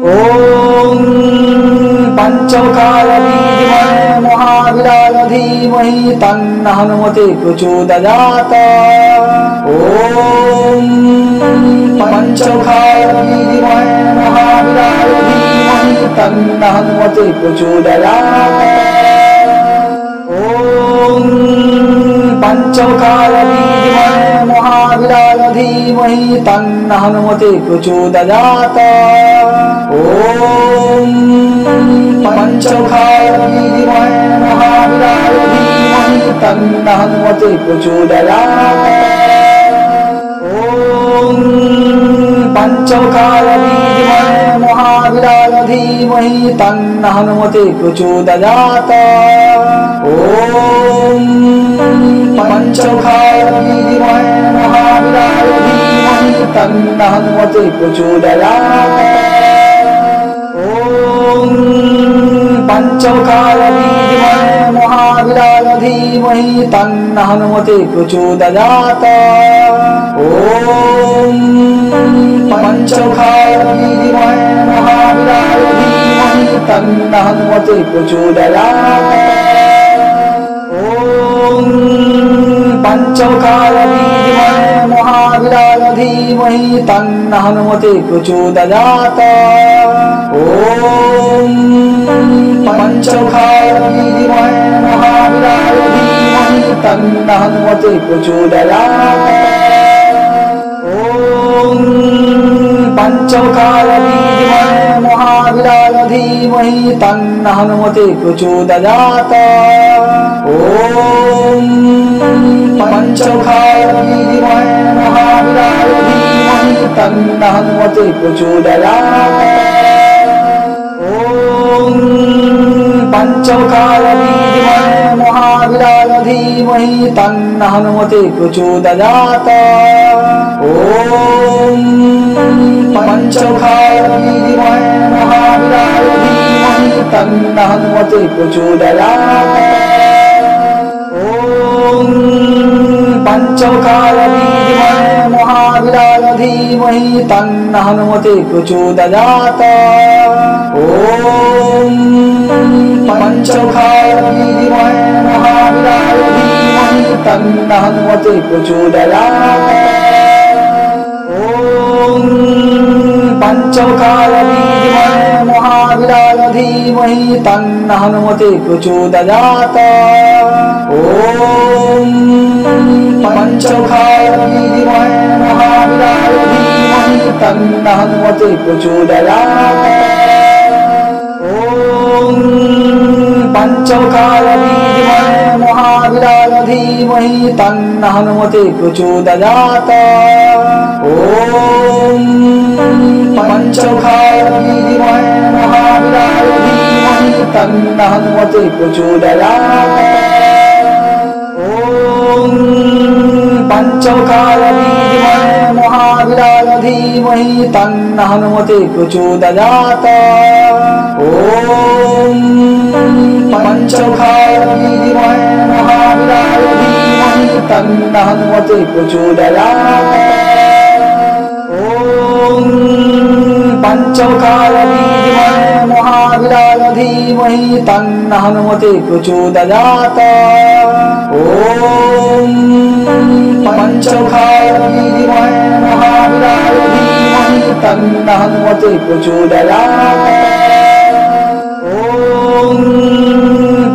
ॐ पञ्चमुखाय विद्महे महावीराय धीमहि तन्नः हनुमते प्रचोदयात्। ॐ पञ्चमुखाय विद्महे महावीराय धीमहि तन्नः हनुमते प्रचोदयात्। ॐ पञ्चमुखाय विद्महे महावीराय धीमहि तन्नः हनुमते प्रचोदयात्। ॐ पञ्चमुखाय विद्महे महावीराय धीमहि तन्नः हनुमते प्रचोदयात्। ॐ पञ्चमुखाय विद्महे महावीराय धीमहि तन्नः हनुमते प्रचोदयात्। ॐ पञ्चमुखाय विद्महे महावीराय धीमहि तन्नः हनुमते प्रचोदयात्। ॐ पञ्चमुखाय विद्महे महावीराय धीमहि तन्नः हनुमते प्रचोदयात्। ॐ पञ्चमुखाय विद्महे महावीराय धीमहि तन्नः हनुमते प्रचोदयात्। ॐ पञ्चमुखाय विद्महे महावीराय धीमहि तन्नः हनुमते प्रचोदयात्। ॐ पञ्चमुखाय विद्महे महावीराय धीमहि तन्नः हनुमते प्रचोदयात्। ॐ पञ्चमुखाय विद्महे महावीराय धीमहि तन्नः हनुमते प्रचोदयात्। ॐ पञ्चमुखाय विद्महे महावीराय धीमहि तन्नः हनुमते प्रचोदयात्। ॐ पञ्चमुखाय विद्महे महावीराय धीमहि तन्नः हनुमते प्रचोदयात्। ॐ पञ्चमुखाय विद्महे महावीराय धीमहि तन्नः हनुमते प्रचोदयात्। ॐ पञ्चमुखाय विद्महे महावीराय धीमहि तन्नः हनुमते प्रचोदयात्। ॐ पञ्चमुखाय विद्महे महावीराय धीमहि तन्नः हनुमते प्रचोदयात्। ॐ पञ्चमुखाय विद्महे महावीराय धीमहि तन्नः हनुमते प्रचोदयात्। ॐ पञ्चमुखाय विद्महे महावीराय धीमहि तन्नः हनुमते प्रचोदयात्। ॐ पञ्चमुखाय विद्महे महावीराय धीमहि तन्नः हनुमते प्रचोदयात्। ॐ पञ्चमुखाय विद्महे महावीराय धीमहि तन्नः हनुमते प्रचोदयात्। ॐ पञ्चमुखाय विद्महे महावीराय धीमहि तन्नः हनुमते प्रचोदयात्। ॐ पञ्चमुखाय विद्महे महावीराय धीमहि तन्नः हनुमते प्रचोदयात्। ॐ पञ्चमुखाय विद्महे महावीराय धीमहि तन्नः हनुमते प्रचोदयात्। ॐ पञ्चमुखाय विद्महे महावीराय धीमहि तन्नः हनुमते प्रचोदयात्। ॐ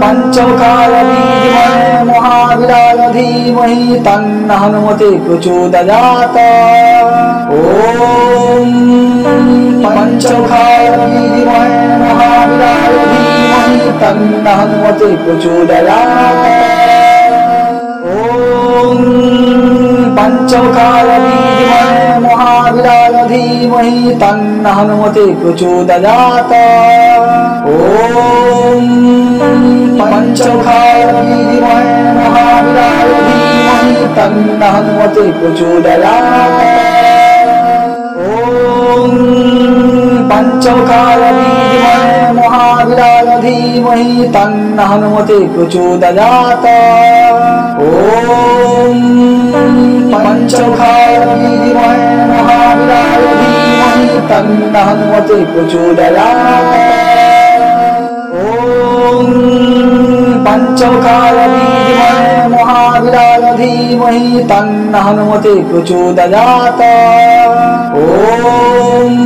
पञ्चमुखाय विद्महे महावीराय धीमहि तन्नः हनुमते प्रचोदयात्। ॐ पञ्चमुखाय विद्महे महावीराय धीमहि तन्नः हनुमते प्रचोदयात्। ॐ पञ्चमुखाय विद्महे महावीराय धीमहि तन्नः हनुमते प्रचोदयात्। ॐ पञ्चमुखाय विद्महे महावीराय धीमहि तन्नः हनुमते प्रचोदयात्। ॐ पञ्चमुखाय विद्महे महावीराय धीमहि तन्नः हनुमते प्रचोदयात्। ॐ पञ्चमुखाय विद्महे महावीराय धीमहि तन्नः हनुमते प्रचोदयात्। ॐ पंचमुखाय विद्महे महावीराय धीमहि तन्नः हनुमते प्रचोदयात्। ॐ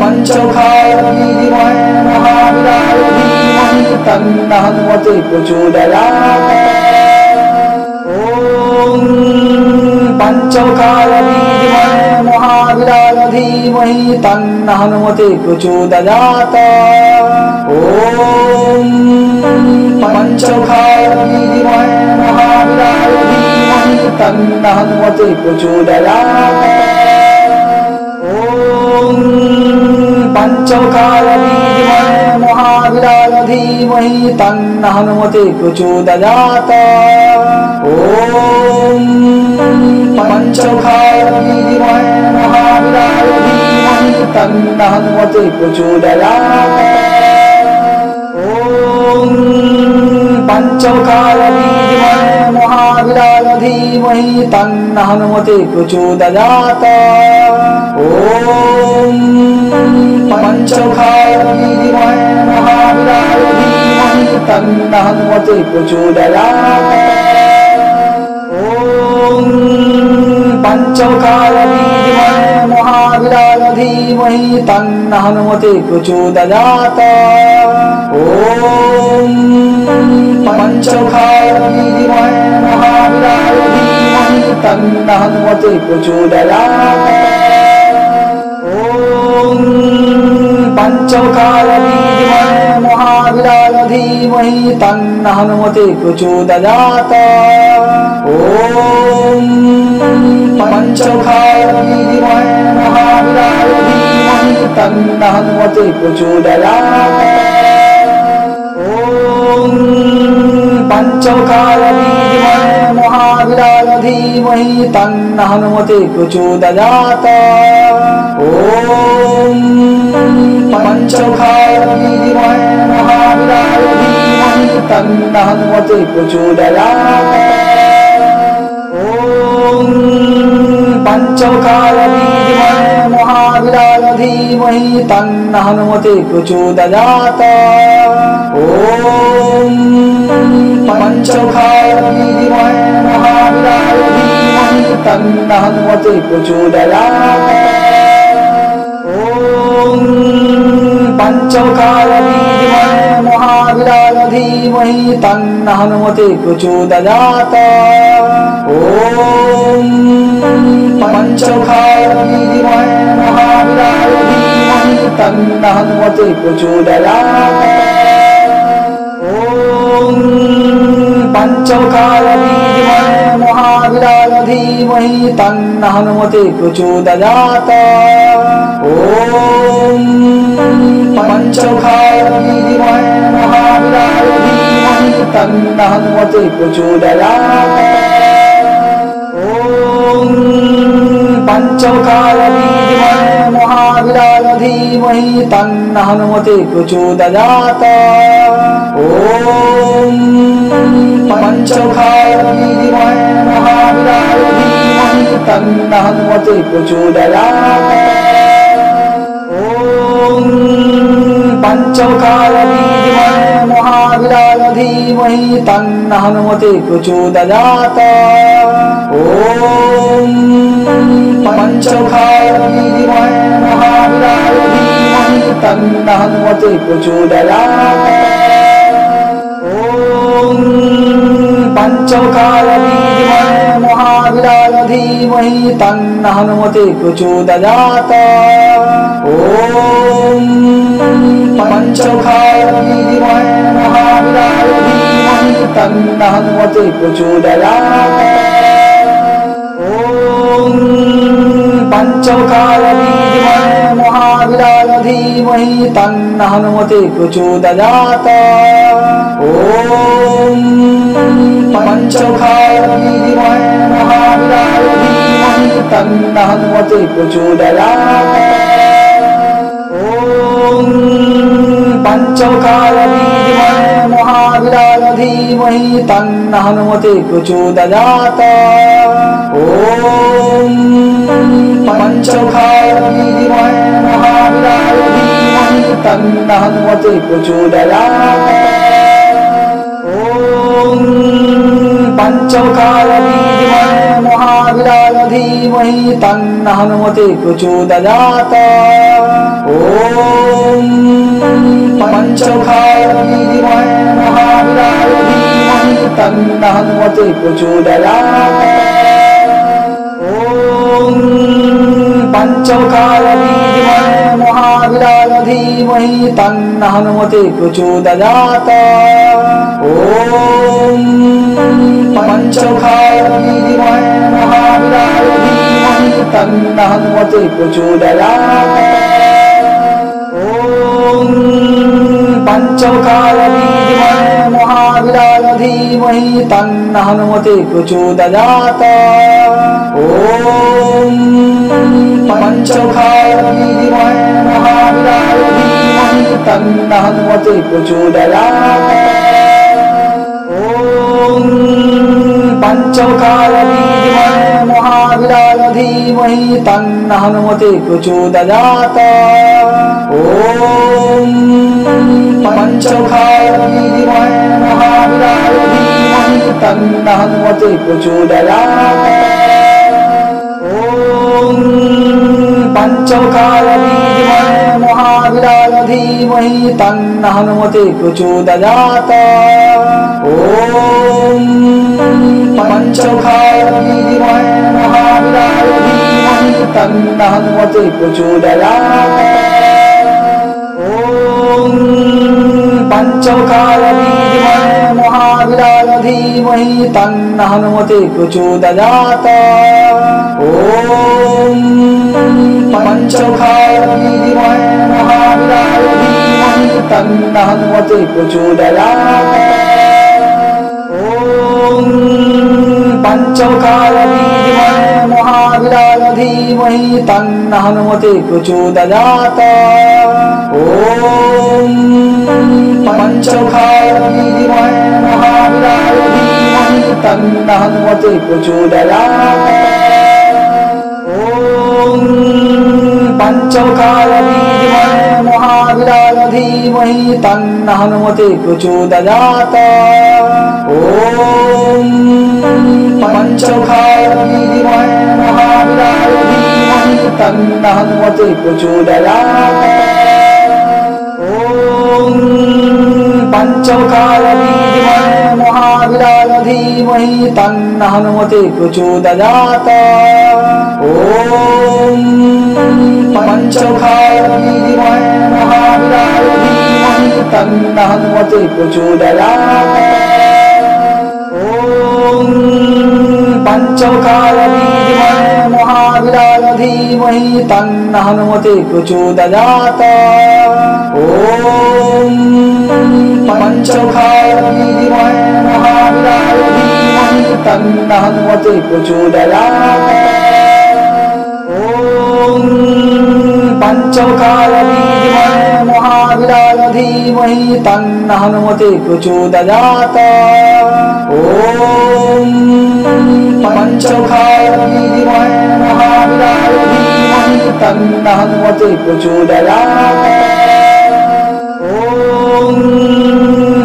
पंचमुखाय विद्महे महावीराय धीमहि तन्नः हनुमते प्रचोदयात्। ॐ पंचमुखाय विद्महे महावीराय धीमहि तन्नः हनुमते प्रचोदयात्। ॐ पंचमुखाय विद्महे महावीराय धीमहि तन्नः हनुमते प्रचोदयात्। ॐ पंचमुखाय विद्महे महावीराय धीमहि तन्नः हनुमते प्रचोदयात्। ॐ पंचमुखाय विद्महे महावीराय धीमहि तन्नः हनुमते प्रचोदयात्। ॐ पंचमुखाय विद्महे महावीराय धीमहि तन्नः हनुमते प्रचोदयात्। ॐ पंचमुखाय विद्महे महावीराय धीमहि तन्नः हनुमते प्रचोदयात्। ॐ पंचमुखाय विद्महे महावीराय धीमहि तन्नः हनुमते प्रचोदयात्। ॐ पंचमुखाय विद्महे महावीराय धीमहि तन्नः हनुमते प्रचोदयात्। ॐ पंचमुखाय विद्महे महावीराय धीमहि तन्नः हनुमते प्रचोदयात्। ॐ पंचमुखाय विद्महे महावीराय धीमहि तन्नः हनुमते प्रचोदयात्। ॐ पंचमुखाय विद्महे महावीराय धीमहि तन्नः हनुमते प्रचोदयात्। ॐ पंचमुखाय विद्महे महावीराय धीमहि तन्नः हनुमते प्रचोदयात्। ॐ पंचमुखाय विद्महे महावीराय धीमहि तन्नः हनुमते प्रचोदयात्। ॐ पंचमुखाय विद्महे महावीराय धीमहि तन्नः हनुमते प्रचोदयात्। ॐ पंचमुखाय विद्महे महावीराय धीमहि तन्नः हनुमते प्रचोदयात्। ॐ पंचमुखाय विद्महे महावीराय धीमहि तन्नः हनुमते प्रचोदयात्। ॐ पंचमुखाय विद्महे महावीराय धीमहि तन्नः हनुमते प्रचोदयात्। ॐ पंचमुखाय विद्महे महावीराय धीमहि तन्नः हनुमते प्रचोदयात्। ॐ पंचमुखाय विद्महे महावीराय धीमहि तन्नः हनुमते प्रचोदयात्। ॐ पंचमुखाय विद्महे महावीराय धीमहि तन्नः हनुमते प्रचोदयात्। ॐ पंचमुखाय विद्महे महावीराय धीमहि तन्नः हनुमते प्रचोदयात्। ॐ पंचमुखाय विद्महे महावीराय धीमहि तन्नः हनुमते प्रचोदयात्। ॐ पंचमुखाय विद्महे महावीराय धीमहि तन्नः हनुमते प्रचोदयात्। ॐ पंचमुखाय विद्महे महावीराय धीमहि तन्नः हनुमते प्रचोदयात्। ॐ पंचमुखाय विद्महे महावीराय धीमहि तन्नः हनुमते प्रचोदयात्। ॐ पंचमुखाय विद्महे महावीराय धीमहि तन्नः हनुमते प्रचोदयात्। ॐ पंचमुखाय विद्महे महावीराय धीमहि तन्नः हनुमते प्रचोदयात्। ॐ पंचमुखाय विद्महे महावीराय धीमहि तन्नः हनुमते प्रचोदयात्। ॐ पंचमुखाय विद्महे महावीराय धीमहि तन्नः हनुमते प्रचोदयात्। ॐ पंचमुखाय विद्महे महावीराय धीमहि तन्नः हनुमते प्रचोदयात्। ॐ पंचमुखाय विद्महे महावीराय धीमहि तन्नः हनुमते प्रचोदयात्। ॐ पंचमुखाय विद्महे महावीराय धीमहि तन्नः हनुमते प्रचोदयात्। ॐ पंचमुखाय विद्महे महावीराय धीमहि तन्नः हनुमते प्रचोदयात्। ॐ पंचमुखाय विद्महे महावीराय धीमहि तन्नः हनुमते प्रचोदयात्। ॐ पंचमुखाय विद्महे महावीराय धीमहि तन्नः हनुमते प्रचोदयात्। ॐ पंचमुखाय विद्महे महावीराय धीमहि तन्नः हनुमते प्रचोदयात्। ॐ पंचमुखाय विद्महे महावीराय धीमहि तन्नः हनुमते प्रचोदयात्। ॐ पंचमुखाय विद्महे महावीराय धीमहि तन्नः हनुमते प्रचोदयात्। ॐ पंचमुखाय विद्महे महावीराय धीमहि तन्नः हनुमते प्रचोदयात्। ॐ पंचमुखाय विद्महे महावीराय धीमहि तन्नः हनुमते प्रचोदयात्। ॐ पंचमुखाय विद्महे महावीराय धीमहि तन्नः हनुमते प्रचोदयात्। ॐ पंचमुखाय विद्महे महावीराय धीमहि तन्नः हनुमते प्रचोदयात्। ॐ पंचमुखाय विद्महे महावीराय धीमहि तन्नः हनुमते प्रचोदयात्। ॐ पंचमुखाय विद्महे महावीराय धीमहि तन्नः हनुमते प्रचोदयात्। ॐ पंचमुखाय विद्महे महावीराय धीमहि तन्नः हनुमते प्रचोदयात्। ॐ पंचमुखाय विद्महे महावीराय धीमहि तन्नः हनुमते प्रचोदयात्। ॐ पंचमुखाय विद्महे महावीराय धीमहि तन्नः हनुमते प्रचोदयात्। ॐ पंचमुखाय विद्महे महावीराय धीमहि तन्नः हनुमते प्रचोदयात्। ॐ पंचमुखाय विद्महे महावीराय धीमहि तन्नः हनुमते प्रचोदयात्। ॐ पंचमुखाय विद्महे महावीराय धीमहि तन्नः हनुमते प्रचोदयात्। ॐ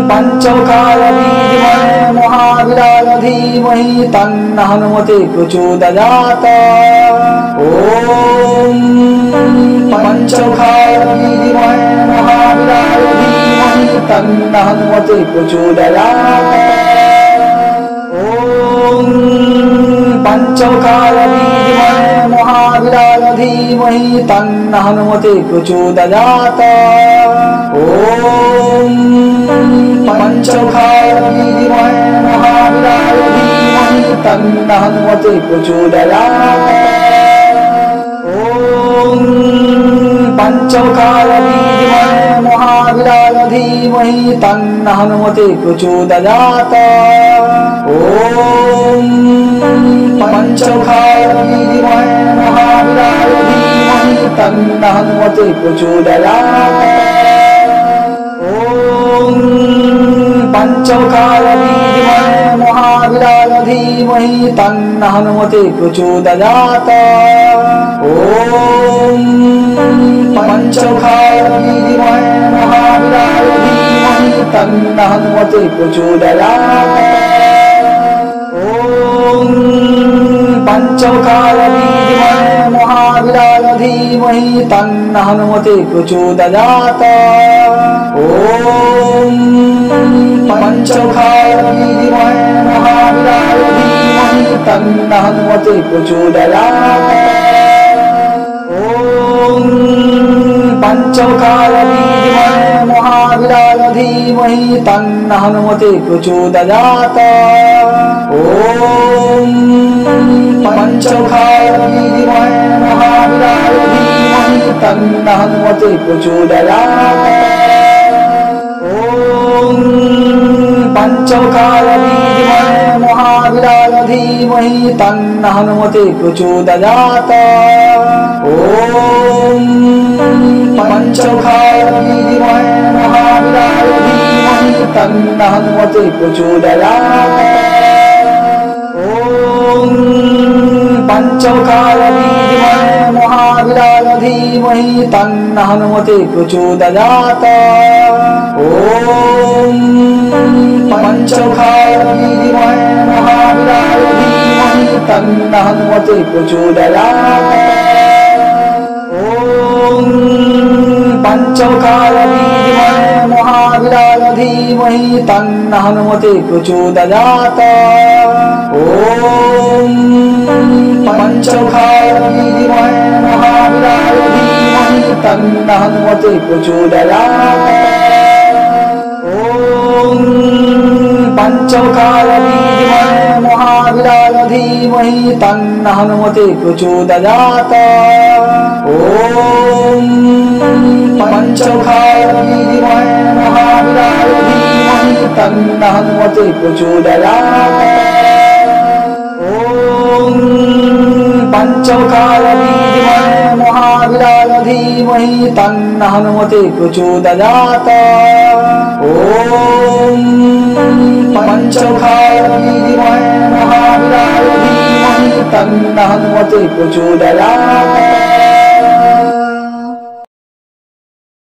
पंचमुखाय विद्महे महावीराय धीमहि तन्नः हनुमते प्रचोदयात्। ॐ पंचमुखाय विद्महे महावीराय धीमहि तन्नः हनुमते प्रचोदयात्। ॐ पंचमुखाय विद्महे महावीराय धीमहि तन्नः हनुमते प्रचोदयात्। ॐ पंचमुखाय विद्महे महावीराय धीमहि तन्नः हनुमते प्रचोदयात्। ॐ पंचमुखाय विद्महे महावीराय धीमहि तन्नः हनुमते प्रचोदयात्। ॐ पंचमुखाय विद्महे महावीराय धीमहि तन्नः हनुमते प्रचोदयात्। ॐ पंचमुखाय विद्महे महावीराय धीमहि तन्नः हनुमते प्रचोदयात्। ॐ पंचमुखाय विद्महे महावीराय धीमहि तन्नः हनुमते प्रचोदयात्। ॐ पंचमुखाय विद्महे महावीराय धीमहि तन्नः हनुमते प्रचोदयात्। ॐ पंचमुखाय विद्महे महावीराय धीमहि तन्नः हनुमते प्रचोदयात्। ॐ पंचमुखाय विद्महे महावीराय धीमहि तन्नः हनुमते प्रचोदयात्। ॐ पंचमुखाय विद्महे महावीराय धीमहि तन्नः हनुमते प्रचोदयात्। ॐ पंचमुखाय विद्महे महावीराय धीमहि तन्नः हनुमते प्रचोदयात्। ॐ पंचमुखाय विद्महे महावीराय धीमहि तन्नः हनुमते प्रचोदयात्। ॐ पंचमुखाय विद्महे महावीराय धीमहि तन्नः हनुमते प्रचोदयात्। ॐ पंचमुखाय विद्महे महावीराय धीमहि तन्नः हनुमते प्रचोदयात्। ॐ पंचमुखाय विद्महे महावीराय धीमहि तन्नः हनुमते प्रचोदयात्। ॐ पंचमुखाय विद्महे महावीराय धीमहि तन्नः हनुमते प्रचोदयात्। ॐ पंचमुखाय विद्महे महावीराय धीमहि तन्नः हनुमते प्रचोदयात्। ॐ पंचमुखाय विद्महे महावीराय धीमहि तन्नः हनुमते प्रचोदयात्। ॐ पंचमुखाय विद्महे महावीराय धीमहि तन्नः हनुमते प्रचोदयात्। ॐ पंचमुखाय विद्महे महावीराय धीमहि तन्नः हनुमते प्रचोदयात्।